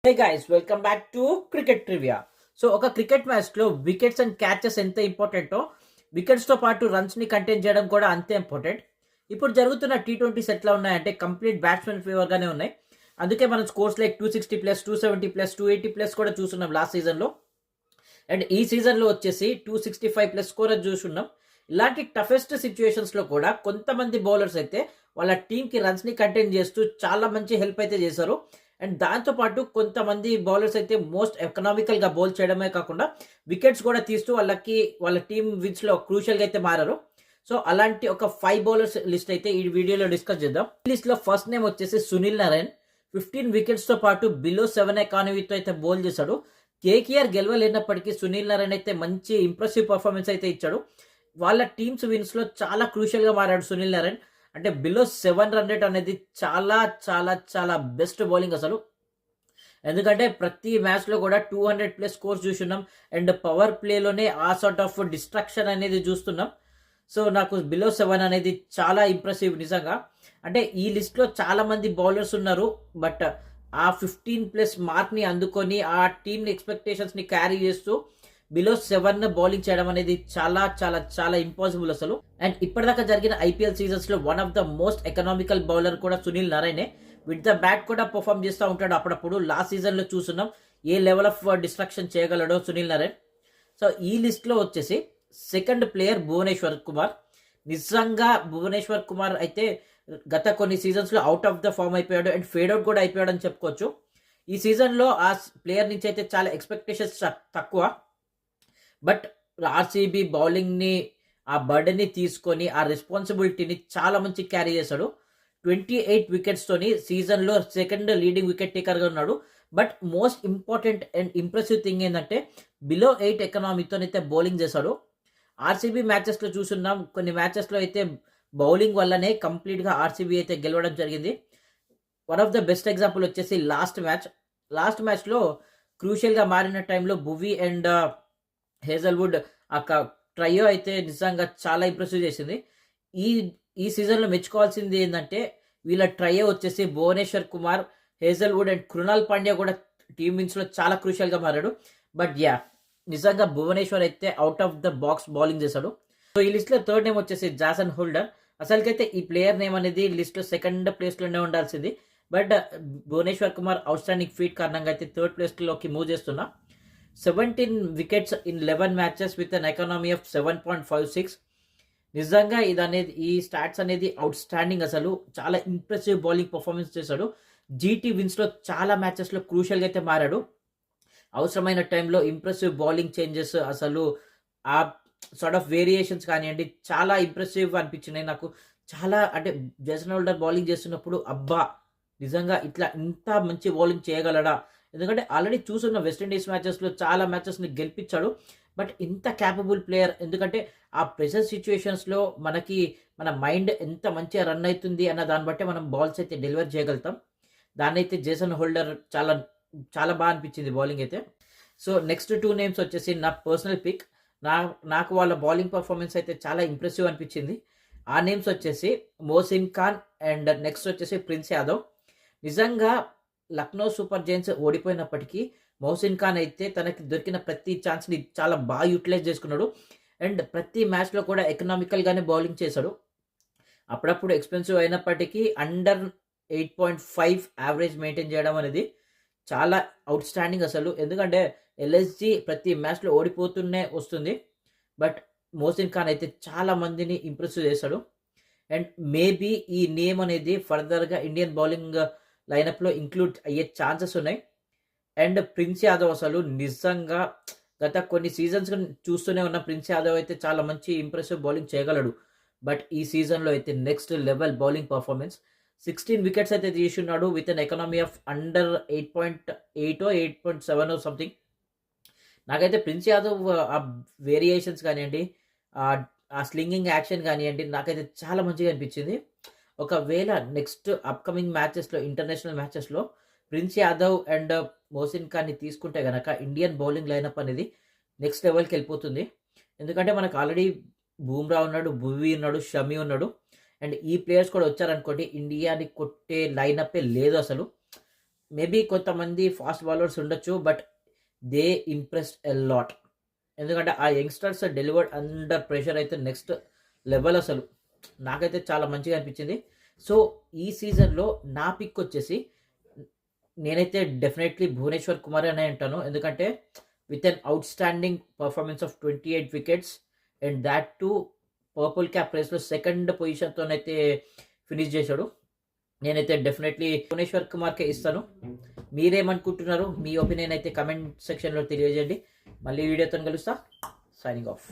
Hey guys welcome back to cricket trivia. So ఒక cricket మ్యాచ్లో wickets and catches ఎంత ఇంపార్టెంటో వికెట్స్తో పాటు రన్స్ని కంటైన్ చేయడం కూడా అంతే ఇంపార్టెంట్. ఇప్పుడు జరుగుతున్న టీ20s ఎట్లా ఉన్నాయంటే కంప్లీట్ బ్యాట్స్మెన్ ఫేవర్గానే ఉన్నాయి. అందుకే మనం స్కోర్స్ లైక్ 260+, 270+, 280+ కూడా చూస్తున్నాం లాస్ట్ సీజన్లో. అండ్ ఈ సీజన్లో వచ్చేసి 265+ స్కోర్ చూస్తున్నాం. ఇలాంటి టఫెస్ట్ సిచ్యువేషన్స్లో కూడా కొంతమంది బౌలర్స్ అయితే వాళ్ళ టీంకి రన్స్ని కంటైన్ చేస్తూ చాలా మంచి హెల్ప్ అయితే చేశారు. అండ్ దాంతోపాటు కొంతమంది బౌలర్స్ అయితే మోస్ట్ ఎకనామికల్గా బౌల్ చేయడమే కాకుండా వికెట్స్ కూడా తీస్తూ వాళ్ళ టీమ్ విన్స్లో క్రూషియల్గా అయితే మారారు. సో అలాంటి ఒక 5 బౌలర్స్ లిస్ట్ అయితే ఈ వీడియోలో డిస్కస్ చేద్దాం. ఈ లిస్ట్లో ఫస్ట్ నేమ్ వచ్చేసి సునీల్ నారాయణ్. 15 వికెట్స్తో పాటు బిలో 7 ఎకానమీతో అయితే బౌల్ చేశాడు. కేకేఆర్ గెలవలేనప్పటికీ సునీల్ నారాయణ్ అయితే మంచి ఇంప్రెసివ్ పర్ఫార్మెన్స్ అయితే ఇచ్చాడు. వాళ్ళ టీమ్స్ విన్స్లో చాలా క్రూషియల్గా మారాడు సునీల్ నారాయణ్. అంటే బిలో 7 రన్ రేట్ అనేది చాలా చాలా చాలా బెస్ట్ బౌలింగ్ అసలు. ఎందుకంటే ప్రతి మ్యాచ్లో కూడా 200+ స్కోర్స్ చూస్తున్నాం. అండ్ పవర్ ప్లేలోనే ఆ సార్ట్ ఆఫ్ డిస్ట్రాక్షన్ అనేది చూస్తున్నాం. సో నాకు బిలో 7 అనేది చాలా ఇంప్రెసివ్ నిజంగా. అంటే ఈ లిస్ట్లో చాలా మంది బౌలర్స్ ఉన్నారు. బట్ ఆ 15+ మార్క్ని అందుకొని ఆ టీమ్ ఎక్స్పెక్టేషన్స్ని క్యారీ చేస్తూ బిలో 7 బౌలింగ్ చేయడం అనేది చాలా చాలా చాలా ఇంపాసిబుల్ అసలు. అండ్ ఇప్పటిదాకా జరిగిన ఐపీఎల్ సీజన్స్లో one of the most economical bowler కూడా సునీల్ నారాయణే. విత్ ద బ్యాట్ కూడా పర్ఫామ్ చేస్తూ ఉంటాడు అప్పుడప్పుడు. లాస్ట్ సీజన్లో చూస్తున్నాం ఏ లెవెల్ ఆఫ్ డిస్ట్రాక్షన్ చేయగలడో సునీల్ నారాయణ్. సో ఈ లిస్ట్లో వచ్చేసి సెకండ్ ప్లేయర్ భువనేశ్వర్ కుమార్. నిజంగా భువనేశ్వర్ కుమార్ అయితే గత కొన్ని సీజన్స్లో అవుట్ ఆఫ్ ద ఫామ్ అయిపోయాడు అండ్ ఫేడ్ అవుట్ కూడా అయిపోయాడు అని చెప్పుకోవచ్చు. ఈ సీజన్లో ఆ ప్లేయర్ నుంచి అయితే చాలా ఎక్స్పెక్టేషన్స్ తక్కువ. బట్ ఆర్సీబీ బౌలింగ్ని ఆ బర్డెన్ని తీసుకొని ఆ రెస్పాన్సిబిలిటీని చాలా మంచి క్యారీ చేశాడు. 28 వికెట్స్తోని సీజన్లో సెకండ్ లీడింగ్ వికెట్ టేకర్గా ఉన్నాడు. But most important and impressive thing ఏంటంటే బిలో 8 ఎకనామీతోనైతే బౌలింగ్ చేశాడు. ఆర్సీబీ మ్యాచెస్లో చూస్తున్నాం, కొన్ని మ్యాచెస్లో అయితే బౌలింగ్ వల్లనే కంప్లీట్గా ఆర్సీబీ అయితే గెలవడం జరిగింది. One of the best example వచ్చేసి లాస్ట్ మ్యాచ్లో క్రూషియల్గా మారిన టైంలో భువి అండ్ హేజల్వుడ్ ఆ ట్రయో అయితే నిజంగా చాలా ఇంప్రెసివ్ చేసింది. ఈ ఈ సీజన్లో మెచ్చుకోవాల్సింది ఏంటంటే వీళ్ళ ట్రయో వచ్చేసి భువనేశ్వర్ కుమార్, హేజల్వుడ్ అండ్ కృణాల్ పాండ్యా కూడా టీమ్ విన్స్లో చాలా క్రూషియల్గా మారాడు. బట్ నిజంగా భువనేశ్వర్ అయితే out of the box bowling చేశాడు. సో ఈ లిస్ట్లో థర్డ్ నేమ్ వచ్చేసి జాసన్ హోల్డర్. అసలుకైతే ఈ ప్లేయర్ నేమ్ అనేది లిస్ట్లో సెకండ్ ప్లేస్లోనే ఉండాల్సింది. But Bhuvneshwar Kumar outstanding feat కారణంగా అయితే థర్డ్ ప్లేస్లోకి మూవ్ చేస్తున్నా. 17 wickets in 11 matches with an economy of 7.56. నిజంగా ఈ స్టాట్స్ అనేది అవుట్ స్టాండింగ్ అసలు. చాలా ఇంప్రెసివ్ బౌలింగ్ పర్ఫార్మెన్స్ చేశాడు. జీటీ విన్స్లో చాలా మ్యాచెస్లో క్రూషియల్గా అయితే మారాడు. అవసరమైన టైంలో ఇంప్రెసివ్ బౌలింగ్ చేంజెస్ అసలు ఆ సార్ట్ ఆఫ్ వేరియేషన్స్ కానివ్వండి చాలా ఇంప్రెసివ్ అనిపించినాయి నాకు. చాలా అంటే జేసన్ హోల్డర్ బౌలింగ్ చేస్తున్నప్పుడు అబ్బా నిజంగా ఇట్లా ఇంత మంచి బౌలింగ్ చేయగలడా. ఎందుకంటే ఆల్రెడీ చూస్తున్న వెస్టిండీస్ మ్యాచెస్లో చాలా మ్యాచెస్ని గెలిపించాడు. బట్ ఇంత క్యాపబుల్ ప్లేయర్, ఎందుకంటే ఆ ప్రెషర్ సిచ్యువేషన్స్లో మన మైండ్ ఎంత మంచిగా రన్ అవుతుంది అన్న దాన్ని బట్టి మనం బాల్స్ అయితే డెలివర్ చేయగలుగుతాం. దాన్ని అయితే జేసన్ హోల్డర్ చాలా చాలా బాగా అనిపించింది బౌలింగ్ అయితే. సో నెక్స్ట్ 2 నేమ్స్ వచ్చేసి నా పర్సనల్ పిక్. నాకు వాళ్ళ బౌలింగ్ పర్ఫార్మెన్స్ అయితే చాలా ఇంప్రెసివ్ అనిపించింది. ఆ నేమ్స్ వచ్చేసి మోసిన్ ఖాన్ అండ్ నెక్స్ట్ వచ్చేసి ప్రిన్స్ యాదవ్. నిజంగా లక్నో సూపర్ జైంట్స్ ఓడిపోయినప్పటికీ మోసిన్ ఖాన్ అయితే తనకి దొరికిన ప్రతి ఛాన్స్ని చాలా బాగా యూటిలైజ్ చేసుకున్నాడు. అండ్ ప్రతి మ్యాచ్లో కూడా ఎకనామికల్గానే బౌలింగ్ చేశాడు. అప్పుడప్పుడు ఎక్స్పెన్సివ్ అయినప్పటికీ అండర్ 8.5 యావరేజ్ మెయింటైన్ చేయడం అనేది చాలా అవుట్ స్టాండింగ్ అసలు. ఎందుకంటే ఎల్ఎస్జి ప్రతి మ్యాచ్లో ఓడిపోతూనే వస్తుంది. బట్ మోసిన్ ఖాన్ అయితే చాలా మందిని ఇంప్రెస్ చేశాడు. అండ్ మేబీ ఈ నేమ్ అనేది ఫర్దర్గా ఇండియన్ బౌలింగ్ లైనప్లో ఇంక్లూడ్ అయ్యే ఛాన్సెస్ ఉన్నాయి. అండ్ ప్రిన్స్ యాదవ్ అసలు నిజంగా గత కొన్ని సీజన్స్ చూస్తూనే ఉన్న ప్రిన్స్ యాదవ్ అయితే చాలా మంచి ఇంప్రెసివ్ బౌలింగ్ చేయగలడు. బట్ ఈ సీజన్లో అయితే next level bowling performance. 16 wickets అయితే తీసుకున్నాడు with an economy of under 8.8 8.7 something. నాకైతే ప్రిన్స్ యాదవ్ ఆ వేరియేషన్స్ కానివ్వండి, ఆ స్లింగింగ్ యాక్షన్ కానివ్వండి నాకైతే చాలా మంచిగా అనిపించింది. ఒకవేళ నెక్స్ట్ అప్కమింగ్ మ్యాచెస్లో ఇంటర్నేషనల్ మ్యాచెస్లో ప్రిన్స్ యాదవ్ అండ్ మోసిన్ ఖాన్ని తీసుకుంటే కనుక ఇండియన్ బౌలింగ్ లైనప్ అనేది నెక్స్ట్ లెవెల్కి వెళ్ళిపోతుంది. ఎందుకంటే మనకు ఆల్రెడీ బూమ్రా ఉన్నాడు, భువి ఉన్నాడు, షమి ఉన్నాడు. అండ్ ఈ ప్లేయర్స్ కూడా వచ్చారనుకోండి ఇండియాని కొట్టే లైనప్పే లేదు అసలు. మేబీ కొంతమంది ఫాస్ట్ బౌలర్స్ ఉండొచ్చు, but they impressed a lot. ఎందుకంటే ఆ యంగ్స్టర్స్ డెలివర్డ్ అండర్ ప్రెషర్ అయితే నెక్స్ట్ లెవెల్ అసలు. నాకైతే చాలా మంచిగా అనిపించింది. సో ఈ సీజన్లో నా పిక్ వచ్చేసి నేనైతే డెఫినెట్లీ భువనేశ్వర్ కుమార్ అనే అంటాను. ఎందుకంటే with an outstanding performance of 28 wickets and that too purple cap రేస్లో సెకండ్ పొజిషన్తోనైతే ఫినిష్ చేశాడు. నేనైతే డెఫినెట్లీ భువనేశ్వర్ కుమార్కే ఇస్తాను. మీరేమనుకుంటున్నారు? మీ ఒపీనియన్ అయితే కమెంట్ సెక్షన్లో తెలియజేయండి. మళ్ళీ వీడియోతో కలుస్తా. Signing off.